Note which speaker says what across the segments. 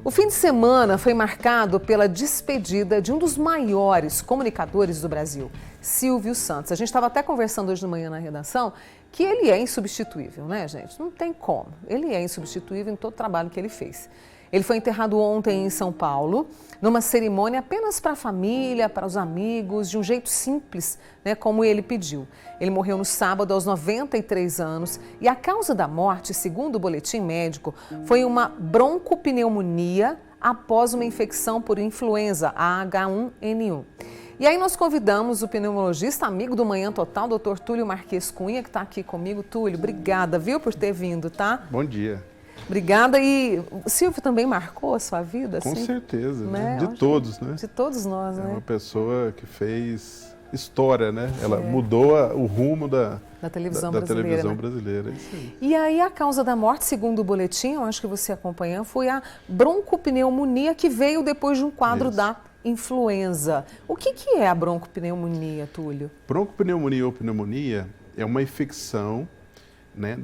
Speaker 1: O fim de semana foi marcado pela despedida de um dos maiores comunicadores do Brasil, Silvio Santos. A gente estava até conversando hoje de manhã na redação que ele é insubstituível, né, gente? Não tem como. Ele é insubstituível em todo o trabalho que ele fez. Ele foi enterrado ontem em São Paulo, numa cerimônia apenas para a família, para os amigos, de um jeito simples, né, como ele pediu. Ele morreu no sábado aos 93 anos e a causa da morte, segundo o boletim médico, foi uma broncopneumonia após uma infecção por influenza, a H1N1. E aí nós convidamos o pneumologista, amigo do Manhã Total, Dr. Túlio Marques Cunha, que está aqui comigo. Túlio, obrigada, viu, por ter vindo, tá?
Speaker 2: Bom dia.
Speaker 1: Obrigada. E o Silvio também marcou a sua vida?
Speaker 2: Com
Speaker 1: assim?
Speaker 2: certeza,
Speaker 1: Né?
Speaker 2: De todos, né?
Speaker 1: De todos nós, né?
Speaker 2: É uma pessoa que fez história, né? Ela mudou o rumo da televisão brasileira. É isso aí.
Speaker 1: E aí a causa da morte, segundo o boletim, eu acho que você acompanhou, foi a broncopneumonia que veio depois de um quadro da influenza. O que é a broncopneumonia, Túlio?
Speaker 2: Broncopneumonia ou pneumonia é uma infecção, né,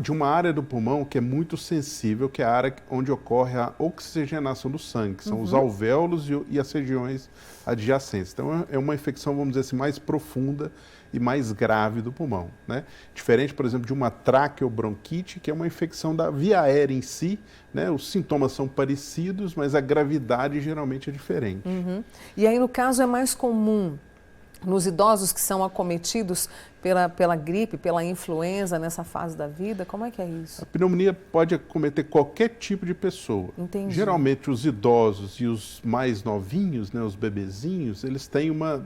Speaker 2: de uma área do pulmão que é muito sensível, que é a área onde ocorre a oxigenação do sangue, que são os alvéolos e as regiões adjacentes. Então é uma infecção, vamos dizer assim, mais profunda e mais grave do pulmão, né? Diferente, por exemplo, de uma traqueobronquite, que é uma infecção da via aérea em si, né? Os sintomas são parecidos, mas a gravidade geralmente é diferente.
Speaker 1: E aí, no caso, é mais comum nos idosos que são acometidos pela gripe, pela influenza nessa fase da vida? Como é que é isso?
Speaker 2: A pneumonia pode acometer qualquer tipo de pessoa.
Speaker 1: Entendi.
Speaker 2: Geralmente os idosos e os mais novinhos, né, os bebezinhos, eles têm uma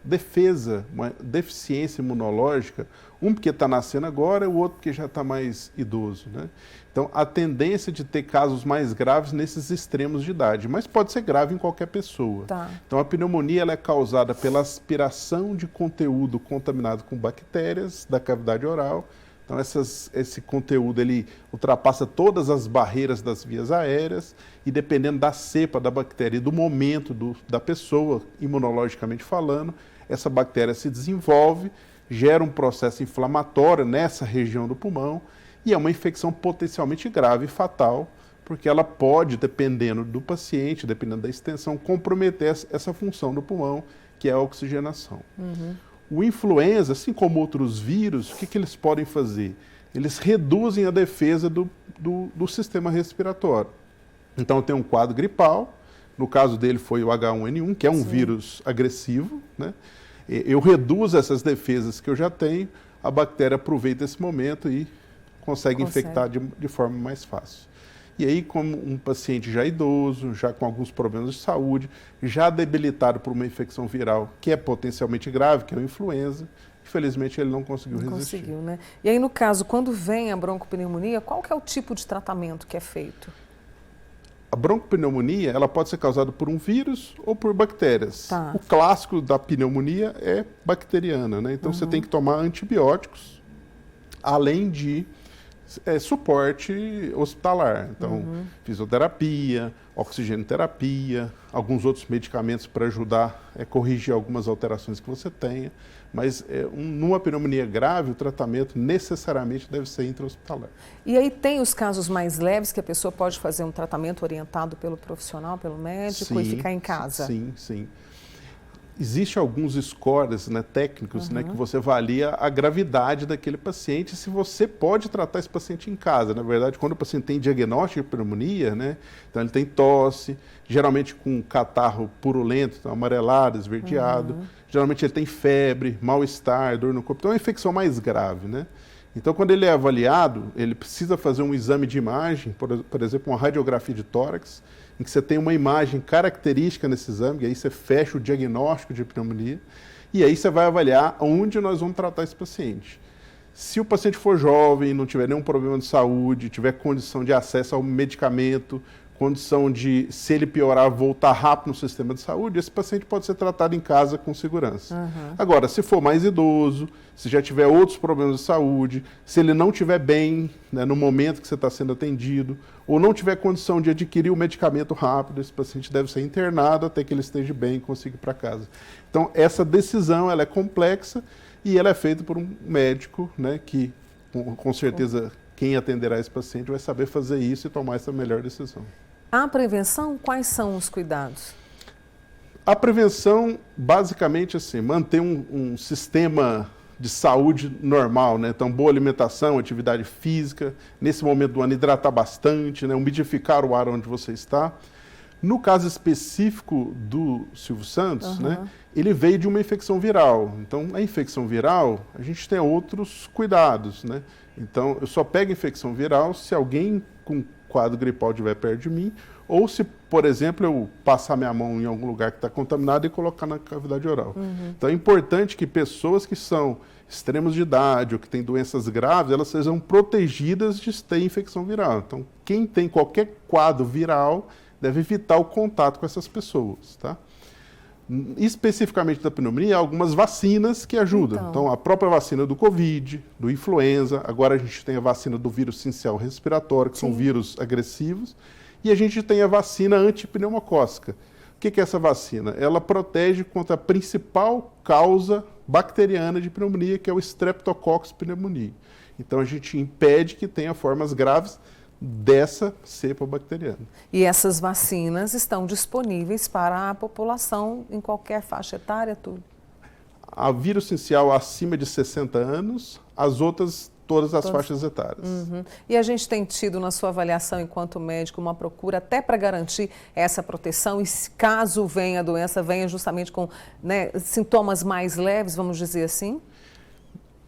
Speaker 2: defesa, uma deficiência imunológica, um porque está nascendo agora e o outro porque já está mais idoso, né? Então, a tendência de ter casos mais graves nesses extremos de idade, mas pode ser grave em qualquer pessoa.
Speaker 1: Tá.
Speaker 2: Então, a pneumonia ela é causada pela aspiração de conteúdo contaminado com bactérias da cavidade oral. Então, esse conteúdo ele ultrapassa todas as barreiras das vias aéreas e, dependendo da cepa da bactéria e do momento da pessoa, imunologicamente falando, essa bactéria se desenvolve, gera um processo inflamatório nessa região do pulmão, e é uma infecção potencialmente grave e fatal, porque ela pode, dependendo do paciente, dependendo da extensão, comprometer essa função do pulmão, que é a oxigenação. O influenza, assim como outros vírus, o que eles podem fazer? Eles reduzem a defesa do sistema respiratório. Então, tem um quadro gripal, no caso dele foi o H1N1, que é um vírus agressivo, né? Eu reduzo essas defesas que eu já tenho, a bactéria aproveita esse momento e consegue infectar de forma mais fácil. E aí, como um paciente já idoso, já com alguns problemas de saúde, já debilitado por uma infecção viral que é potencialmente grave, que é a influenza, infelizmente ele não conseguiu resistir.
Speaker 1: Conseguiu, né? E aí, no caso, quando vem a broncopneumonia, qual que é o tipo de tratamento que é feito?
Speaker 2: A broncopneumonia, ela pode ser causada por um vírus ou por bactérias.
Speaker 1: Tá.
Speaker 2: O clássico da pneumonia é bacteriana, né? Então, você tem que tomar antibióticos, além de suporte hospitalar. Então, fisioterapia, oxigenoterapia, alguns outros medicamentos para ajudar a corrigir algumas alterações que você tenha. Mas numa pneumonia grave, o tratamento necessariamente deve ser intra-hospitalar.
Speaker 1: E aí tem os casos mais leves que a pessoa pode fazer um tratamento orientado pelo profissional, pelo médico, e ficar em casa?
Speaker 2: Sim. Existem alguns scores, né, técnicos, né, que você avalia a gravidade daquele paciente, se você pode tratar esse paciente em casa. Na verdade, quando o paciente tem diagnóstico de pneumonia, né, então ele tem tosse, geralmente com catarro purulento, então amarelado, esverdeado, geralmente ele tem febre, mal-estar, dor no corpo, então é uma infecção mais grave, né? Então, quando ele é avaliado, ele precisa fazer um exame de imagem, por exemplo, uma radiografia de tórax, em que você tem uma imagem característica nesse exame, e aí você fecha o diagnóstico de pneumonia, e aí você vai avaliar onde nós vamos tratar esse paciente. Se o paciente for jovem, não tiver nenhum problema de saúde, tiver condição de acesso ao medicamento, condição de, se ele piorar, voltar rápido no sistema de saúde, esse paciente pode ser tratado em casa com segurança. Agora, se for mais idoso, se já tiver outros problemas de saúde, se ele não estiver bem, né, no momento que você está sendo atendido, ou não tiver condição de adquirir o medicamento rápido, esse paciente deve ser internado até que ele esteja bem e consiga ir para casa. Então, essa decisão ela é complexa e ela é feita por um médico, né, que com certeza quem atenderá esse paciente vai saber fazer isso e tomar essa melhor decisão.
Speaker 1: A prevenção, quais são os cuidados?
Speaker 2: A prevenção, basicamente, assim, manter um sistema de saúde normal, né? Então, boa alimentação, atividade física, nesse momento do ano, hidratar bastante, né? Umidificar o ar onde você está. No caso específico do Silvio Santos, né? Ele veio de uma infecção viral. Então, a infecção viral, a gente tem outros cuidados, né? Então, eu só pego infecção viral se alguém com quadro gripal estiver perto de mim, ou se, por exemplo, eu passar minha mão em algum lugar que está contaminado e colocar na cavidade oral. Então é importante que pessoas que são extremos de idade ou que têm doenças graves, elas sejam protegidas de ter infecção viral. Então, quem tem qualquer quadro viral deve evitar o contato com essas pessoas, tá? Especificamente da pneumonia, há algumas vacinas que ajudam. Então, a própria vacina do Covid, do influenza, agora a gente tem a vacina do vírus sincicial respiratório, que são vírus agressivos, e a gente tem a vacina antipneumocócica. O que é essa vacina? Ela protege contra a principal causa bacteriana de pneumonia, que é o Streptococcus pneumoniae. Então, a gente impede que tenha formas graves dessa cepa bacteriana.
Speaker 1: E essas vacinas estão disponíveis para a população em qualquer faixa etária, Túlio?
Speaker 2: A vírus sincicial acima de 60 anos, as outras todas as faixas etárias.
Speaker 1: E a gente tem tido, na sua avaliação enquanto médico, uma procura até para garantir essa proteção e caso venha a doença, venha justamente com, né, sintomas mais leves, vamos dizer assim?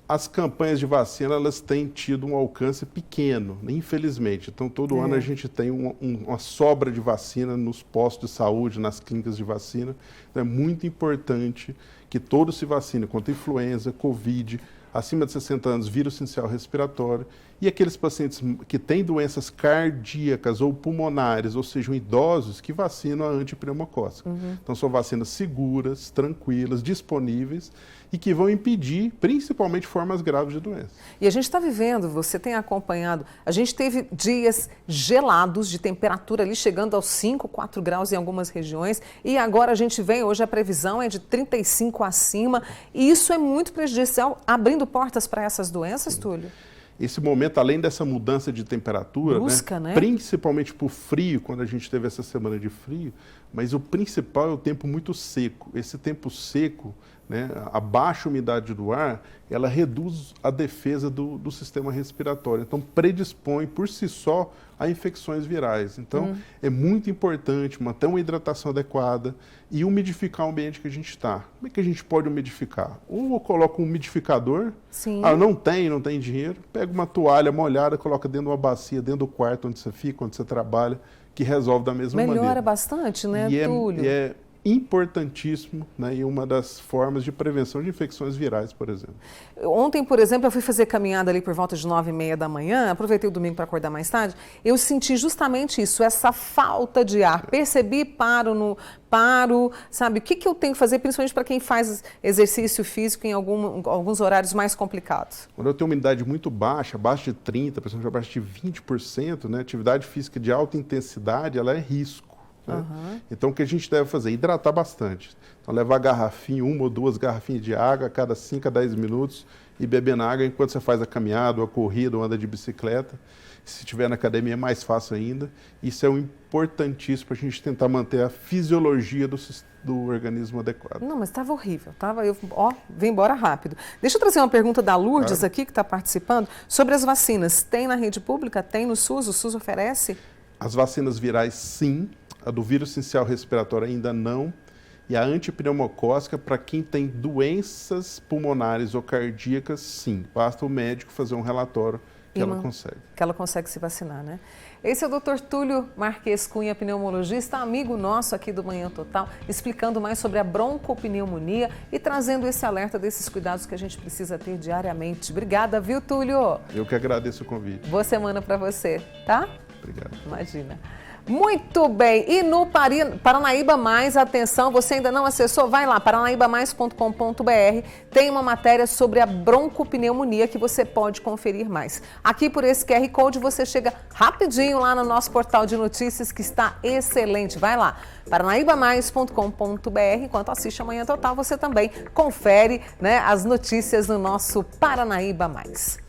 Speaker 2: As campanhas de vacina, elas têm tido um alcance pequeno, infelizmente. Então, todo ano a gente tem uma sobra de vacina nos postos de saúde, nas clínicas de vacina. Então, é muito importante que todos se vacinem contra influenza, Covid, acima de 60 anos, vírus sincicial respiratório, e aqueles pacientes que têm doenças cardíacas ou pulmonares, ou sejam idosos, que vacinam a antipneumocócica. Então, são vacinas seguras, tranquilas, disponíveis e que vão impedir, principalmente, formas graves de doença.
Speaker 1: E a gente está vivendo, você tem acompanhado, a gente teve dias gelados de temperatura ali chegando aos 5, 4 graus em algumas regiões e agora a gente vem, hoje a previsão é de 35 acima e isso é muito prejudicial, abrindo portas para essas doenças, Túlio?
Speaker 2: Esse momento, além dessa mudança de temperatura,
Speaker 1: brusca, né?
Speaker 2: Principalmente por frio, quando a gente teve essa semana de frio, mas o principal é o tempo muito seco. Esse tempo seco, né, a baixa umidade do ar, ela reduz a defesa do sistema respiratório. Então, predispõe por si só a infecções virais. Então, é muito importante manter uma hidratação adequada e umidificar o ambiente que a gente está. Como é que a gente pode umidificar? Ou eu coloco um umidificador, não tem dinheiro, pega uma toalha molhada, coloca dentro de uma bacia, dentro do quarto onde você fica, onde você trabalha, que resolve da mesma maneira.
Speaker 1: Melhora bastante, né, Túlio?
Speaker 2: E é importantíssimo, né, e uma das formas de prevenção de infecções virais, por exemplo.
Speaker 1: Ontem, por exemplo, eu fui fazer caminhada ali por volta de 9h30 da manhã, aproveitei o domingo para acordar mais tarde, eu senti justamente isso, essa falta de ar. Percebi, paro, sabe? O que eu tenho que fazer, principalmente para quem faz exercício físico em alguns horários mais complicados?
Speaker 2: Quando eu tenho uma umidade muito baixa, abaixo de 30%, principalmente abaixo de 20%, né, atividade física de alta intensidade, ela é risco. Né? Então, o que a gente deve fazer? Hidratar bastante. Então, levar garrafinha, 1 ou 2 garrafinhas de água a cada 5 a 10 minutos e beber na água enquanto você faz a caminhada, ou a corrida, ou anda de bicicleta. Se estiver na academia é mais fácil ainda. Isso é importantíssimo para a gente tentar manter a fisiologia do organismo adequado.
Speaker 1: Não, mas estava horrível. Vem embora rápido. Deixa eu trazer uma pergunta da Lourdes aqui, que está participando, sobre as vacinas. Tem na rede pública? Tem no SUS? O SUS oferece?
Speaker 2: As vacinas virais, sim. A do vírus sincicial respiratório ainda não, e a antipneumocócica para quem tem doenças pulmonares ou cardíacas, sim. Basta o médico fazer um relatório que ela consegue.
Speaker 1: Que ela consegue se vacinar, né? Esse é o Dr. Túlio Marques Cunha, pneumologista, amigo nosso aqui do Manhã Total, explicando mais sobre a broncopneumonia e trazendo esse alerta desses cuidados que a gente precisa ter diariamente. Obrigada, viu, Túlio?
Speaker 2: Eu que agradeço o convite.
Speaker 1: Boa semana para você, tá?
Speaker 2: Obrigado.
Speaker 1: Imagina. Muito bem, e no Paranaíba Mais, atenção, você ainda não acessou? Vai lá, paranaibamais.com.br, tem uma matéria sobre a broncopneumonia que você pode conferir mais. Aqui por esse QR Code você chega rapidinho lá no nosso portal de notícias que está excelente. Vai lá, paranaibamais.com.br, enquanto assiste Amanhã Total, você também confere, né, as notícias no nosso Paranaíba Mais.